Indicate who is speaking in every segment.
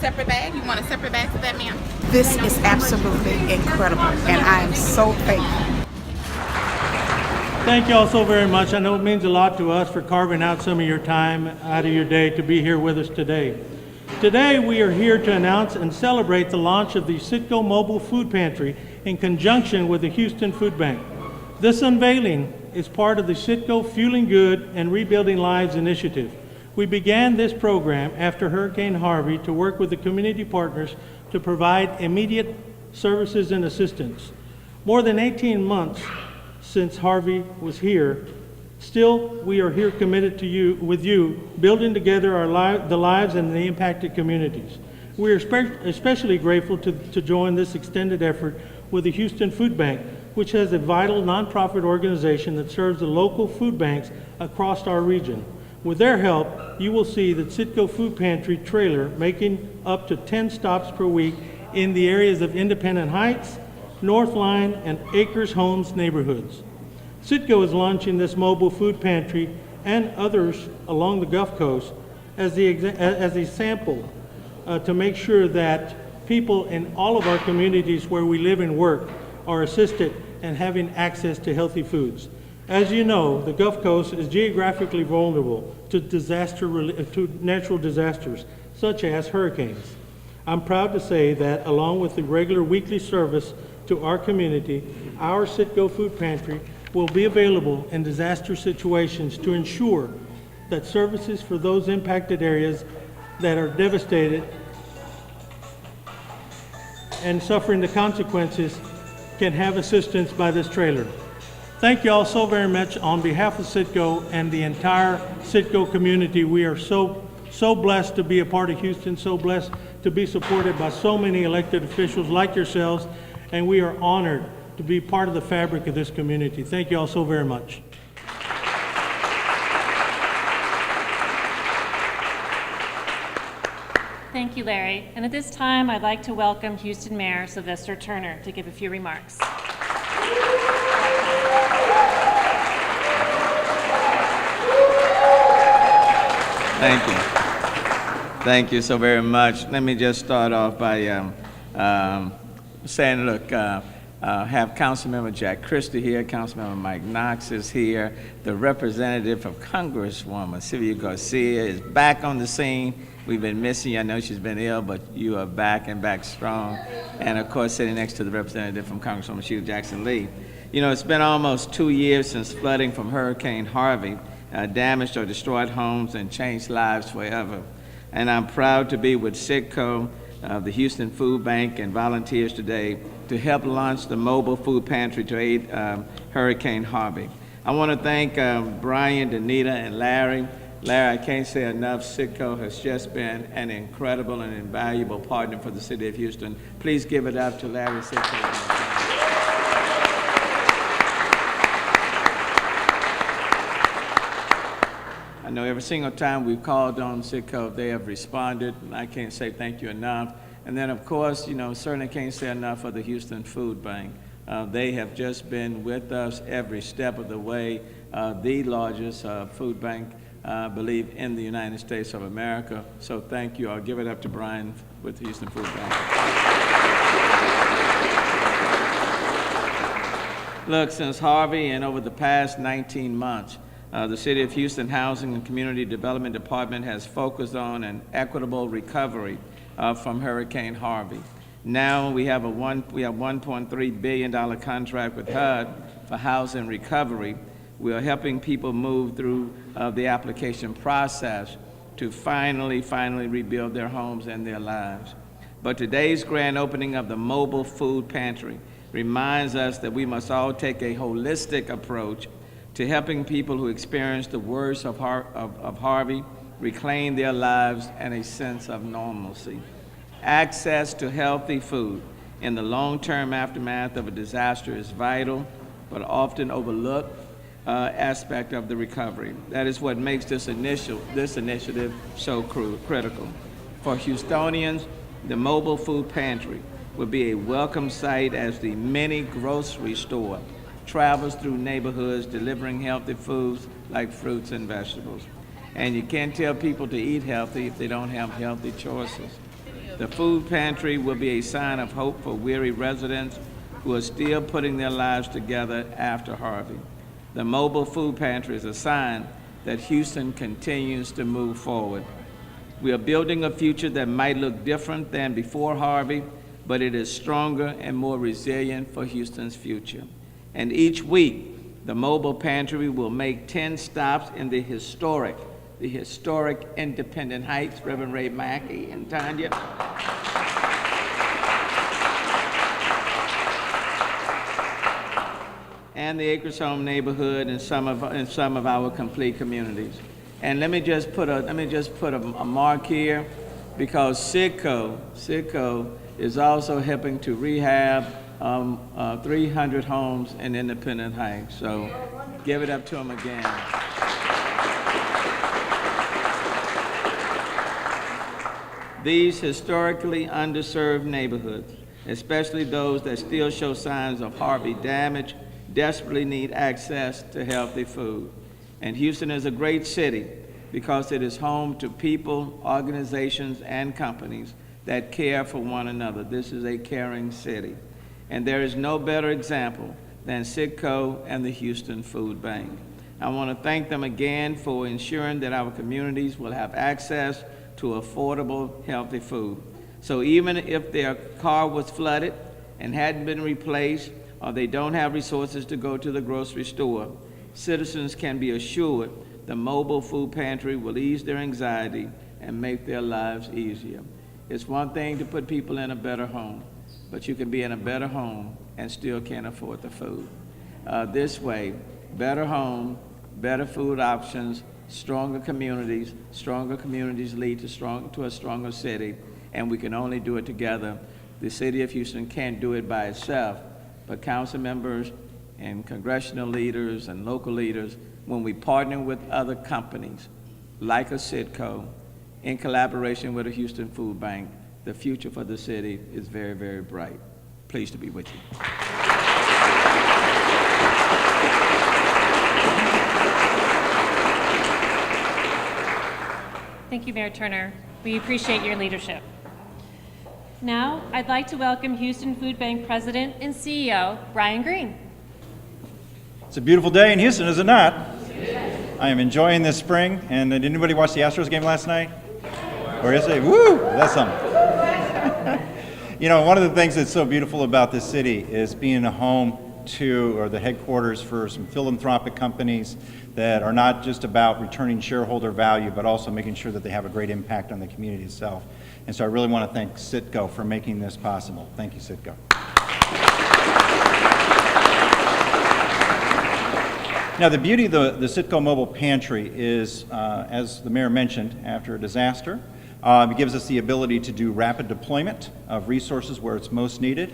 Speaker 1: separate bag? You want a separate bag for that, ma'am?
Speaker 2: This is absolutely incredible, and I am so thankful.
Speaker 3: Thank you all so very much. I know it means a lot to us for carving out some of your time out of your day to be here with us today. Today, we are here to announce and celebrate the launch of the Citgo Mobile Food Pantry in conjunction with the Houston Food Bank. This unveiling is part of the Citgo Fueling Good and Rebuilding Lives initiative. We began this program after Hurricane Harvey to work with the community partners to provide immediate services and assistance. More than 18 months since Harvey was here, still, we are here committed to you, with you, building together the lives and the impacted communities. We are especially grateful to join this extended effort with the Houston Food Bank, which has a vital nonprofit organization that serves the local food banks across our region. With their help, you will see the Citgo Food Pantry trailer making up to 10 stops per week in the areas of Independent Heights, North Line, and Acres Homes neighborhoods. Citgo is launching this mobile food pantry and others along the Gulf Coast as a sample to make sure that people in all of our communities where we live and work are assisted and having access to healthy foods. As you know, the Gulf Coast is geographically vulnerable to natural disasters, such as hurricanes. I'm proud to say that along with the regular weekly service to our community, our Citgo Food Pantry will be available in disaster situations to ensure that services for those impacted areas that are devastated and suffering the consequences can have assistance by this trailer. Thank you all so very much on behalf of Citgo and the entire Citgo community. We are so blessed to be a part of Houston, so blessed to be supported by so many elected officials like yourselves, and we are honored to be part of the fabric of this community. Thank you all so very much.
Speaker 4: Thank you, Larry. And at this time, I'd like to welcome Houston Mayor Sylvester Turner to give a few remarks.
Speaker 5: Thank you. Thank you so very much. Let me just start off by saying, look, have Councilmember Jack Christie here, Councilmember Mike Knox is here, the representative of Congresswoman Sylvia Garcia is back on the scene. We've been missing you. I know she's been ill, but you are back and back strong. And of course, sitting next to the representative from Congresswoman Sheila Jackson Lee. You know, it's been almost 2 years since flooding from Hurricane Harvey damaged or destroyed homes and changed lives forever. And I'm proud to be with Citgo, the Houston Food Bank, and volunteers today to help launch the mobile food pantry to aid Hurricane Harvey. I want to thank Brian, Danita, and Larry. Larry, I can't say enough, Citgo has just been an incredible and invaluable partner for the city of Houston. Please give it up to Larry Citgo. I know every single time we've called on Citgo, they have responded, and I can't say thank you enough. And then, of course, you know, certainly can't say enough for the Houston Food Bank. They have just been with us every step of the way. The largest food bank, I believe, in the United States of America. So thank you. I'll give it up to Brian with the Houston Food Bank. Look, since Harvey and over the past 19 months, the City of Houston Housing and Community Development Department has focused on an equitable recovery from Hurricane Harvey. Now we have a $1.3 billion contract with HUD for housing recovery. We are helping people move through the application process to finally rebuild their homes and their lives. But today's grand opening of the mobile food pantry reminds us that we must all take a holistic approach to helping people who experience the worst of Harvey reclaim their lives and a sense of normalcy. Access to healthy food in the long-term aftermath of a disaster is vital, but often overlooked aspect of the recovery. That is what makes this initiative so critical. For Houstonians, the mobile food pantry will be a welcome sight as the mini grocery store travels through neighborhoods delivering healthy foods like fruits and vegetables. And you can't tell people to eat healthy if they don't have healthy choices. The food pantry will be a sign of hope for weary residents who are still putting their lives together after Harvey. The mobile food pantry is a sign that Houston continues to move forward. We are building a future that might look different than before Harvey, but it is stronger and more resilient for Houston's future. And each week, the mobile pantry will make 10 stops in the historic Independent Heights, Reverend Ray Mackey and Tanya. And the Acres Home neighborhood and some of our complete communities. And let me just put a mark here, because Citgo is also helping to rehab 300 homes in Independent Heights. So give it up to them again. These historically underserved neighborhoods, especially those that still show signs of Harvey damage, desperately need access to healthy food. And Houston is a great city because it is home to people, organizations, and companies that care for one another. This is a caring city. And there is no better example than Citgo and the Houston Food Bank. I want to thank them again for ensuring that our communities will have access to affordable, healthy food. So even if their car was flooded and hadn't been replaced, or they don't have resources to go to the grocery store, citizens can be assured the mobile food pantry will ease their anxiety and make their lives easier. It's one thing to put people in a better home, but you can be in a better home and still can't afford the food. This way, better home, better food options, stronger communities lead to a stronger city, and we can only do it together. The city of Houston can't do it by itself, but council members and congressional leaders and local leaders, when we partner with other companies like a Citgo in collaboration with a Houston Food Bank, the future for the city is very, very bright. Pleased to be with you.
Speaker 4: Thank you, Mayor Turner. We appreciate your leadership. Now, I'd like to welcome Houston Food Bank President and CEO, Brian Green.
Speaker 6: It's a beautiful day in Houston, is it not? I am enjoying this spring. And did anybody watch the Astros game last night? Or yesterday? Woo! That's something. You know, one of the things that's so beautiful about this city is being a home to, or the headquarters for some philanthropic companies that are not just about returning shareholder value, but also making sure that they have a great impact on the community itself. And so I really want to thank Citgo for making this possible. Thank you, Citgo. Now, the beauty of the Citgo Mobile Pantry is, as the mayor mentioned, after a disaster, it gives us the ability to do rapid deployment of resources where it's most needed.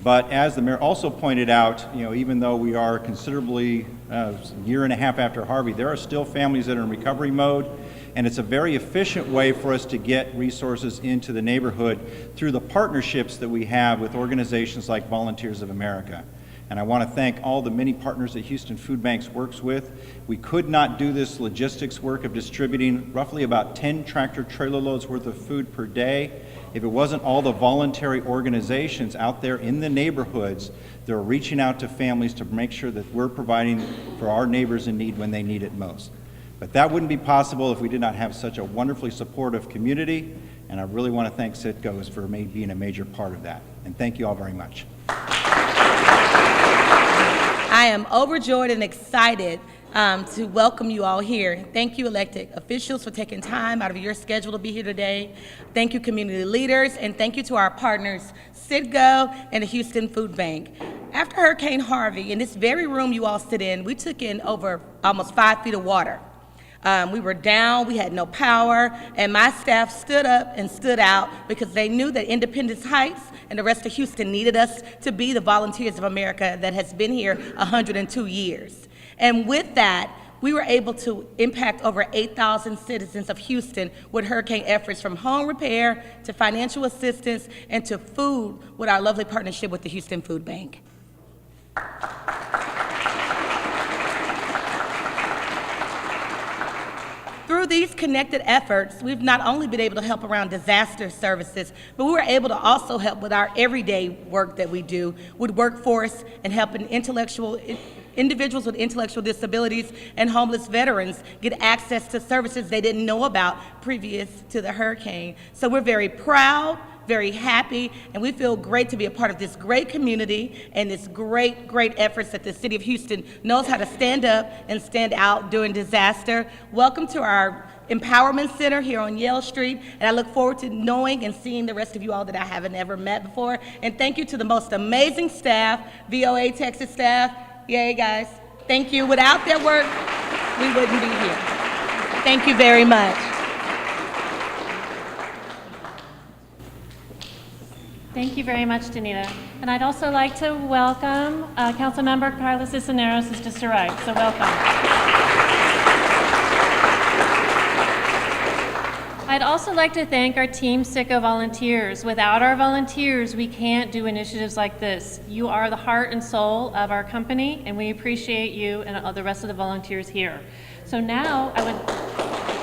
Speaker 6: But as the mayor also pointed out, you know, even though we are considerably a year and a half after Harvey, there are still families that are in recovery mode, and it's a very efficient way for us to get resources into the neighborhood through the partnerships that we have with organizations like Volunteers of America. And I want to thank all the many partners that Houston Food Banks works with. We could not do this logistics work of distributing roughly about 10 tractor trailer loads worth of food per day if it wasn't all the voluntary organizations out there in the neighborhoods that are reaching out to families to make sure that we're providing for our neighbors in need when they need it most. But that wouldn't be possible if we did not have such a wonderfully supportive community, and I really want to thank Citgo for being a major part of that. And thank you all very much.
Speaker 7: I am overjoyed and excited to welcome you all here. Thank you, elected officials, for taking time out of your schedule to be here today. Thank you, community leaders, and thank you to our partners, Citgo and the Houston Food Bank. After Hurricane Harvey, in this very room you all sit in, we took in over almost 5 feet of water. We were down, we had no power, and my staff stood up and stood out because they knew that Independence Heights and the rest of Houston needed us to be the Volunteers of America that has been here 102 years. And with that, we were able to impact over 8,000 citizens of Houston with hurricane efforts, from home repair to financial assistance and to food, with our lovely partnership with the Houston Food Bank. Through these connected efforts, we've not only been able to help around disaster services, but we were able to also help with our everyday work that we do with workforce and helping individuals with intellectual disabilities and homeless veterans get access to services they didn't know about previous to the hurricane. So we're very proud, very happy, and we feel great to be a part of this great community and this great efforts that the City of Houston knows how to stand up and stand out during disaster. Welcome to our Empowerment Center here on Yale Street, and I look forward to knowing and seeing the rest of you all that I haven't ever met before. And thank you to the most amazing staff, VOA Texas staff. Yay, guys. Thank you. Without their work, we wouldn't be here. Thank you very much.
Speaker 4: Thank you very much, Danita. And I'd also like to welcome Council Member Karla Cisneros, who's just arrived. So welcome. I'd also like to thank our Team Citgo volunteers. Without our volunteers, we can't do initiatives like this. You are the heart and soul of our company, and we appreciate you and the rest of the volunteers here. So now I would...